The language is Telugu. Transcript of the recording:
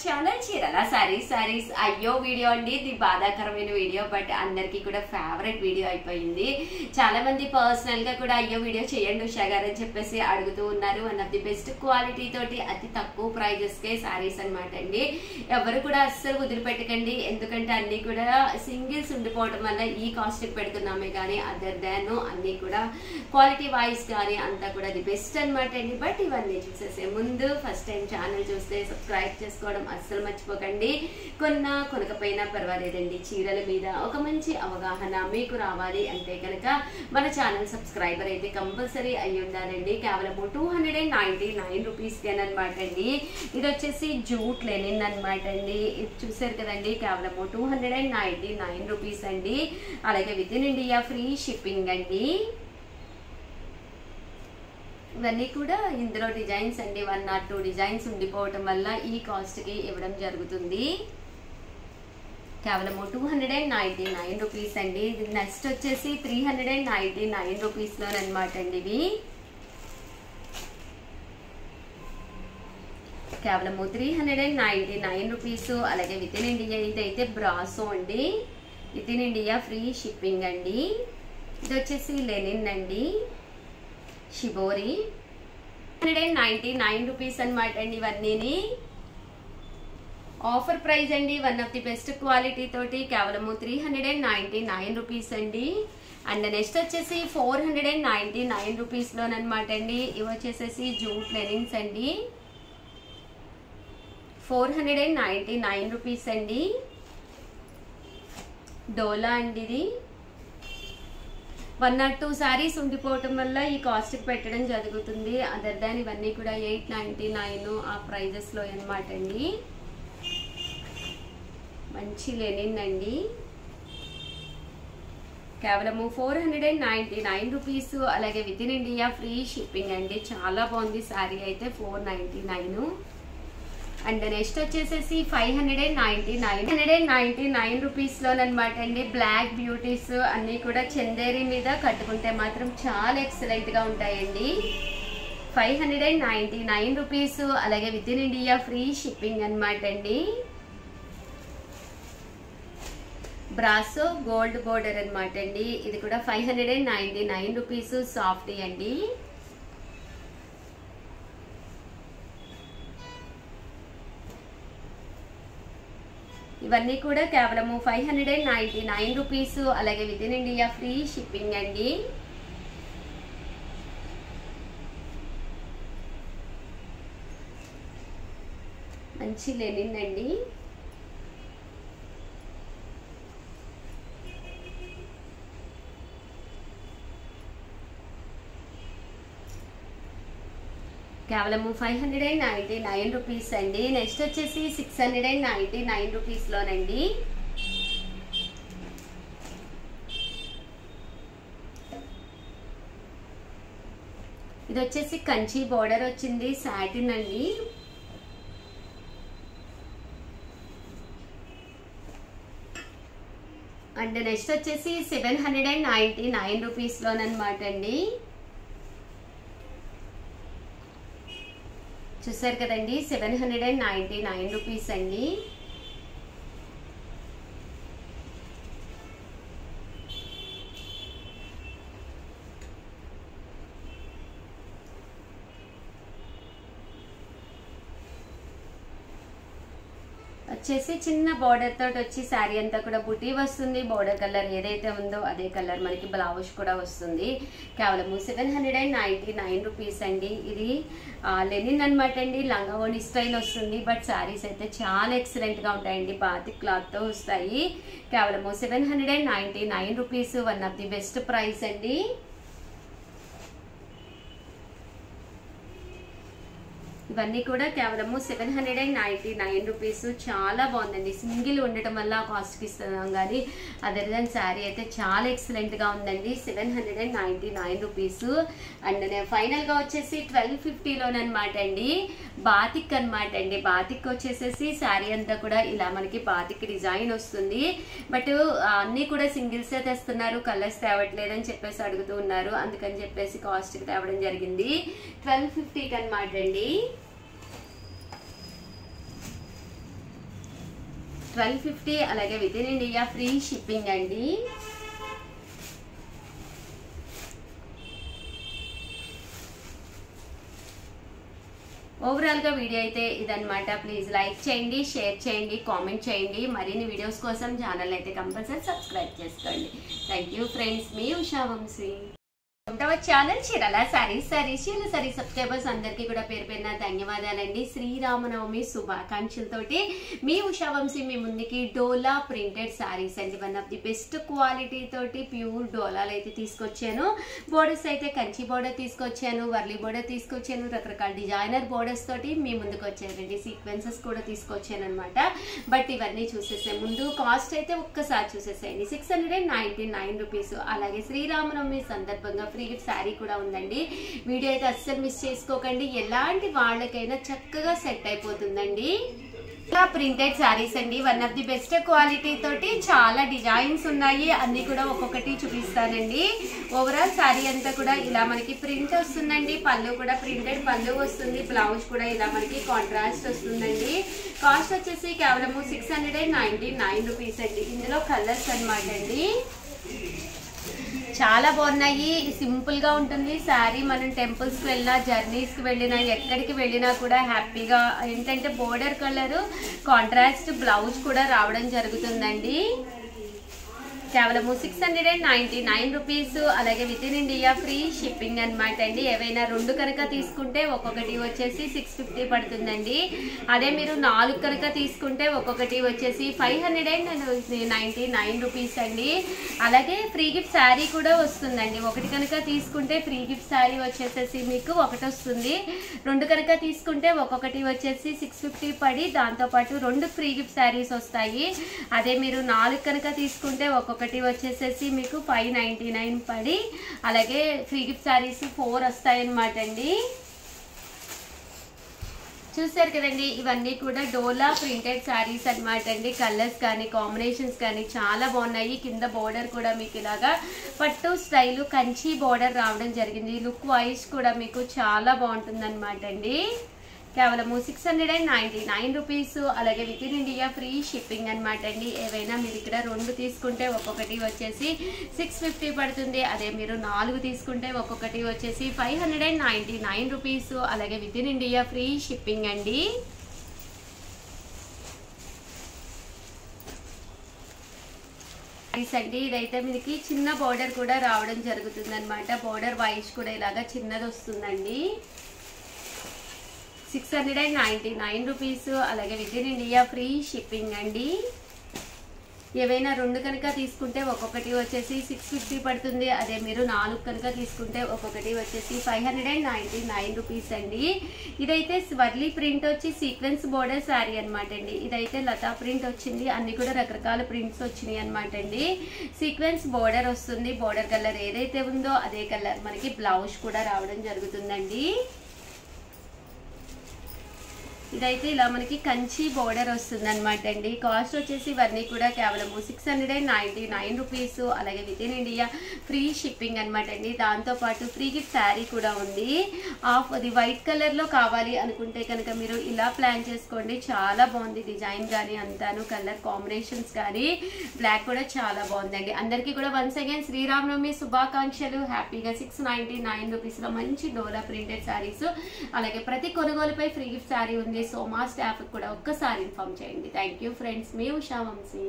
ఛానల్ చీరల సారీస్ అయ్యో వీడియో అండి. ఇది బాధాకరమైన వీడియో, బట్ అందరికీ కూడా ఫేవరెట్ వీడియో అయిపోయింది. చాలా మంది పర్సనల్ గా కూడా అయ్యో వీడియో చేయండి ఉషా గారు అని చెప్పేసి అడుగుతూ ఉన్నారు. One of the best quality తోటి అతి తక్కువ ప్రైజెస్ కే సారీస్ అనమాట అండి. ఎవరు కూడా అస్సలు వదిలిపెట్టకండి, ఎందుకంటే అన్ని కూడా సింగిల్స్ ఉండిపోవడం వల్ల ఈ కాస్ట్ కి పెడుతున్నామే కానీ అదర్ దాన్ అన్ని కూడా క్వాలిటీ వైజ్ కానీ అంతా కూడా ది బెస్ట్ అనమాట అండి. బట్ ఇవన్నీ చూసేసే ముందు ఫస్ట్ టైం ఛానల్ చూస్తే సబ్స్క్రైబ్ చేసుకోవడం అస్సలు మర్చిపోకండి. కొనకపోయినా పర్వాలేదండి, చీరల మీద ఒక మంచి అవగాహన మీకు రావాలి అంటే కనుక మన ఛానల్ సబ్స్క్రైబర్ అయితే కంపల్సరీ అయ్యి ఉండాలండి. కేవలం 299 రూపీస్కేనమాట అండి. ఇది వచ్చేసి జూట్ లెనిన్ అనమాట అండి. ఇది చూసారు కదండి, కేవలం 299 రూపీస్ అండి. అలాగే within India free shipping అండి. ఇవన్నీ కూడా ఇందులో డిజైన్స్ అండి, 1 or 2 డిజైన్స్ ఉండిపోవటం వల్ల ఈ కాస్ట్ కి ఇవ్వడం జరుగుతుంది. కేవలం 299 రూపీస్ అండి. నెక్స్ట్ వచ్చేసి 399 రూపీస్ లోనమాట అండి. ఇవి కేవలం 399 రూపీస్. అలాగే విత్ ఇన్ ఇండియా ఇదైతే బ్రాసో అండి, with in India free shipping అండి. ఇది వచ్చేసి లెనిన్ అండి, షిబోరి 199 రూపీస్ అనమాట అండి. ఇవన్నీ ఆఫర్ ప్రైస్ అండి, one of the best quality తోటి కేవలము 399 రూపీస్ అండి. అండ్ నెక్స్ట్ వచ్చేసి 499 రూపీస్ లోనమాట అండి. ఇవి వచ్చేసేసి జూట్ లెనిన్స్ అండి, 499 రూపీస్ అండి. డోలా అండి, ఇది 1 or 2 సారీస్ ఉండిపోవటం వల్ల ఈ కాస్ట్ కి పెట్టడం జరుగుతుంది. అదర్ దాన్ ఇవన్నీ కూడా 899 ఆ ప్రైజెస్ లో అనమాట అండి. మంచి లెనిన్ అండి, కేవలము 499 రూపీస్. అలాగే within India free shipping అండి. చాలా బాగుంది సారీ అయితే, 499. అండ్ నెక్స్ట్ వచ్చేసేసి 599 రూపీస్ లోనమాట అండి. బ్లాక్ బ్యూటీస్ అన్ని కూడా చందేరి మీద కట్టుకుంటే మాత్రం చాలా ఎక్సలెంట్ గా ఉంటాయండి. 599 రూపీస్. అలాగే within India free shipping అనమాట అండి. బ్రాసో గోల్డ్ బోర్డర్ అనమాట అండి. ఇది కూడా 599 రూపీస్. సాఫ్ట్ అండి. ఇవన్నీ కూడా కేవలము 599 రూపీస్. అలాగే within India free shipping అండి. మంచి లెనిన్ అండి. కేవలము 599 రూపీస్ అండి. నెక్స్ట్ వచ్చేసి 699 రూపీస్ లోనండి. ఇది వచ్చేసి కంచి బోర్డర్ వచ్చింది, సాటిన్ అండి. అండ్ నెక్స్ట్ వచ్చేసి 799 రూపీస్ లోనమాట అండి. చూసారు కదండి, 799 రూపీస్ అండి. వచ్చేసి చిన్న బోర్డర్ తోటి వచ్చి శారీ అంతా కూడా బుటీ వస్తుంది. బోర్డర్ కలర్ ఏదైతే ఉందో అదే కలర్ మనకి బ్లౌజ్ కూడా వస్తుంది. కేవలం 799 రూపీస్ అండి. ఇది లెనిన్ అనమాట అండి, లంగా ఓణి స్టైల్ వస్తుంది. బట్ శారీస్ అయితే చాలా ఎక్సలెంట్ గా ఉంటాయండి, బాతిక్ క్లాత్ తో వస్తాయి. కేవలం 799 rupees. One of the best price అండి. ఇవన్నీ కూడా కేవలము 799 రూపీస్. చాలా బాగుందండి, సింగిల్ ఉండటం వల్ల కాస్ట్ కి ఇస్తున్నాం కానీ అదర్ దాన్ శారీ అయితే చాలా ఎక్సలెంట్ గా ఉందండి. 799 రూపీస్. అండ్ ఫైనల్ గా వచ్చేసి 1250 లోనమాట అండి. బాతిక్ అనమాట అండి. బాతిక్ వచ్చేసేసి శారీ అంతా కూడా ఇలా మనకి బాతిక్ డిజైన్ వస్తుంది. బట్ అన్ని కూడా సింగిల్స్ తెస్తున్నారు, కలర్స్ తేవట్లేదని చెప్పేసి అడుగుతూ ఉన్నారు. అందుకని చెప్పేసి కాస్ట్ కి తేవడం జరిగింది. 1250 అనమాట అండి. 1250 అలాగే within India free shipping అండి. ఓవరాల్ గా వీడియో అయితే ఇదన్నమాట. ప్లీజ్ లైక్ చేయండి, షేర్ చేయండి, కామెంట్ చేయండి. మరిన్ని వీడియోస్ కోసం ఛానల్ అయితే కంపల్సరీ సబ్స్క్రైబ్ చేసుకోండి. థ్యాంక్ యూ ఫ్రెండ్స్, మీ ఉషా వంశీ. ఛానల్ చీరల సారీస్ సబ్స్క్రైబర్స్ అందరికీ కూడా పేరు పేరున ధన్యవాదాలండి. శ్రీరామనవమి శుభాకాంక్షలతోటి మీ ఉషా వంశీ మీ ముందుకి డోలా ప్రింటెడ్ సారీస్ అండి. One of the best quality తోటి ప్యూర్ డోలాలు అయితే తీసుకొచ్చాను. బోర్డర్స్ అయితే కంచి బోర్డర్ తీసుకొచ్చాను, వర్లీ బోర్డర్ తీసుకొచ్చాను, రకరకాల డిజైనర్ బోర్డర్స్ తోటి మీ ముందుకు వచ్చానండి. సీక్వెన్సెస్ కూడా తీసుకొచ్చాను అనమాట. బట్ ఇవన్నీ చూసేసే ముందు కాస్ట్ అయితే ఒక్కసారి చూసేసేయండి. 699 రూపీస్. అలాగే శ్రీరామనవమి సందర్భంగా ఫ్రీ గిఫ్ట్ శారీ కూడా ఉందండి. వీడియో అయితే అస్సలు మిస్ చేసుకోకండి. ఎలాంటి వాళ్ళకైనా చక్కగా సెట్ అయిపోతుందండి. ప్రింటెడ్ శారీస్ అండి. One of the best quality తోటి చాలా డిజైన్స్ ఉన్నాయి. అన్ని కూడా ఒక్కొక్కటి చూపిస్తానండి. ఓవరాల్ శారీ అంతా కూడా ఇలా మనకి ప్రింట్ వస్తుందండి. పళ్ళు కూడా ప్రింటెడ్ పళ్ళు వస్తుంది. బ్లౌజ్ కూడా ఇలా మనకి కాంట్రాస్ట్ వస్తుందండి. కాస్ట్ వచ్చేసి కేవలం 699 రూపీస్ అండి. ఇందులో కలర్స్ అనమాట అండి. చాలా బాగున్నాయి. సింపుల్ గా ఉంటుంది శారీ. మనం టెంపుల్స్ కి వెళ్ళినా, జర్నీస్ కి వెళ్ళినా, ఎక్కడికి వెళ్ళినా కూడా హ్యాపీగా ఏంటంటే బోర్డర్ కలర్ కాంట్రాస్ట్ బ్లౌజ్ కూడా రావడం జరుగుతుందండి. కేవలం 699 రూపీస్. అలాగే within India free shipping అనమాట అండి. ఏవైనా 2 కనుక తీసుకుంటే ఒక్కొక్కటి వచ్చేసి 650 పడుతుందండి. అదే మీరు 4 కనుక తీసుకుంటే ఒక్కొక్కటి వచ్చేసి 599 రూపీస్ అండి. అలాగే ఫ్రీ గిఫ్ట్ శారీ కూడా వస్తుందండి. 1 కనుక తీసుకుంటే ఫ్రీ గిఫ్ట్ శారీ వచ్చేసేసి మీకు 1 వస్తుంది. 2 కనుక తీసుకుంటే ఒక్కొక్కటి వచ్చేసి 650 పడి దాంతోపాటు 2 ఫ్రీ గిఫ్ట్ శారీస్ వస్తాయి. అదే మీరు 4 కనుక తీసుకుంటే ఒక్కొక్కటి వచ్చేసేసి మీకు 599 పడి అలాగే ఫ్రీ గిఫ్ట్ శారీస్ 4 వస్తాయి అన్నమాట అండి. చూసారు కదండి, ఇవన్నీ కూడా డోలా ప్రింటెడ్ శారీస్ అనమాట అండి. కలర్స్ కానీ కాంబినేషన్స్ కానీ చాలా బాగున్నాయి. కింద బోర్డర్ కూడా మీకు ఇలాగా పట్టు స్టైల్ కంచి బోర్డర్ రావడం జరిగింది. లుక్ వైజ్ కూడా మీకు చాలా బాగుంటుంది అనమాట అండి. కేవలం 699 రూపీస్. అలాగే within India free shipping అనమాట అండి. ఏవైనా మీరు ఇక్కడ 2 తీసుకుంటే ఒక్కొక్కటి వచ్చేసి 650 పడుతుంది. అదే మీరు 4 తీసుకుంటే ఒక్కొక్కటి వచ్చేసి 599 రూపీస్. అలాగే within India free shipping అండి. అండి ఇదైతే మనకి చిన్న బోర్డర్ కూడా రావడం జరుగుతుంది అనమాట. బోర్డర్ వైజ్ కూడా ఇలాగా చిన్నది వస్తుందండి. 699 రూపీస్. అలాగే within India free shipping అండి. ఏవైనా 2 కనుక తీసుకుంటే ఒక్కొక్కటి వచ్చేసి 650 పడుతుంది. అదే మీరు 4 కనుక తీసుకుంటే ఒక్కొక్కటి వచ్చేసి 599 రూపీస్ అండి. ఇదైతే స్వర్లీ ప్రింట్ వచ్చి సీక్వెన్స్ బోర్డర్ శారీ అనమాట అండి. ఇదైతే లతా ప్రింట్ వచ్చింది. అన్ని కూడా రకరకాల ప్రింట్స్ వచ్చినాయి అనమాట అండి. సీక్వెన్స్ బోర్డర్ వస్తుంది. బోర్డర్ కలర్ ఏదైతే ఉందో అదే కలర్ మనకి బ్లౌజ్ కూడా రావడం జరుగుతుందండి. ఇదైతే ఇలా మనకి కంచి బోర్డర్ వస్తుంది అనమాట అండి. కాస్ట్ వచ్చేసి ఇవన్నీ కూడా కేవలం 699 రూపీస్. అలాగే within India free shipping అనమాట అండి. దాంతోపాటు ఫ్రీ గిఫ్ట్ శారీ కూడా ఉంది. అది వైట్ కలర్లో కావాలి అనుకుంటే కనుక మీరు ఇలా ప్లాన్ చేసుకోండి. చాలా బాగుంది డిజైన్ కానీ అంతాను, కలర్ కాంబినేషన్స్ కానీ. బ్లాక్ కూడా చాలా బాగుందండి. అందరికీ కూడా వన్స్ అగైన్ శ్రీరామనవమి శుభాకాంక్షలు. హ్యాపీగా 699 రూపీస్లో మంచి డోలా ప్రింటెడ్ శారీస్. అలాగే ప్రతి కొనుగోలుపై ఫ్రీ గిఫ్ట్ శారీ ఉంది. సో మా స్టాఫ్ కూడా ఒక్కసారి ఇన్ఫార్మ్ చేయండి. థ్యాంక్ యూ ఫ్రెండ్స్, మీ ఉషా వంశీ.